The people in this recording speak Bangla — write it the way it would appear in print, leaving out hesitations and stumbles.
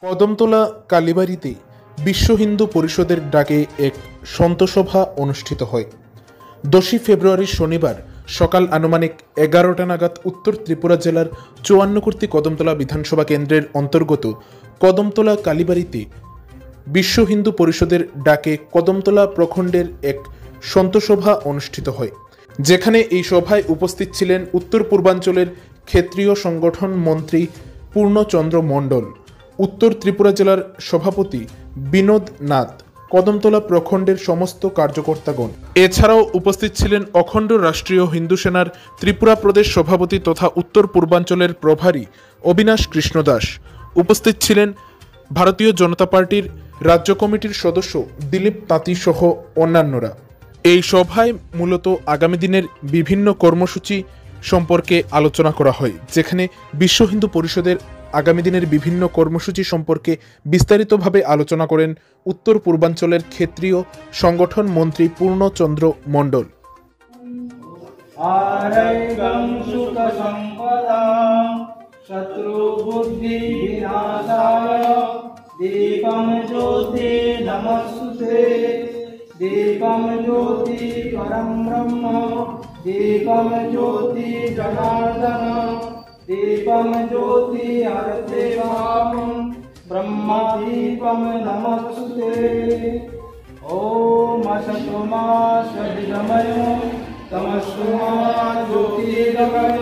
কদমতলা কালীবাড়িতে বিশ্ব হিন্দু পরিষদের ডাকে এক সন্তসভা অনুষ্ঠিত হয়। 10 ফেব্রুয়ারি শনিবার সকাল আনুমানিক 11টা নাগাদ উত্তর ত্রিপুরা জেলার 54 কদমতলা বিধানসভা কেন্দ্রের অন্তর্গত কদমতলা কালীবাড়িতে বিশ্ব হিন্দু পরিষদের ডাকে কদমতলা প্রখণ্ডের এক সন্তসভা অনুষ্ঠিত হয়, যেখানে এই সভায় উপস্থিত ছিলেন উত্তর পূর্বাঞ্চলের ক্ষেত্রীয় সংগঠন মন্ত্রী পূর্ণচন্দ্র মণ্ডল, উত্তর ত্রিপুরা জেলার সভাপতি বিনোদ নাথ, কদমতলা প্রখণ্ডের সমস্ত কার্যকর্তাগণ। এছাড়াও উপস্থিত ছিলেন অখণ্ড রাষ্ট্রীয় হিন্দু সেনার ত্রিপুরা প্রদেশ সভাপতি তথা উত্তর পূর্বাঞ্চলের প্রভারী অবিনাশ কৃষ্ণ দাস। উপস্থিত ছিলেন ভারতীয় জনতা পার্টির রাজ্য কমিটির সদস্য দিলীপ তাঁতি সহ অন্যান্যরা। এই সভায় মূলত আগামী দিনের বিভিন্ন কর্মসূচি সম্পর্কে আলোচনা করা হয়, যেখানে বিশ্ব হিন্দু পরিষদের আগামী দিনের বিভিন্ন কর্মসূচি সম্পর্কে বিস্তারিতভাবে আলোচনা করেন উত্তর পূর্বাঞ্চলের ক্ষেত্রীয় সংগঠন মন্ত্রী পূর্ণচন্দ্র মণ্ডল। दीपम ज्योति परम ब्रह्म दीपम ज्योति जनार्दन दीपम ज्योति हरदेवाम ब्रह्मा दीपम नमस्ते। ओम असतो मा सद्गमय तमस्सु मा ज्योतिर्गमय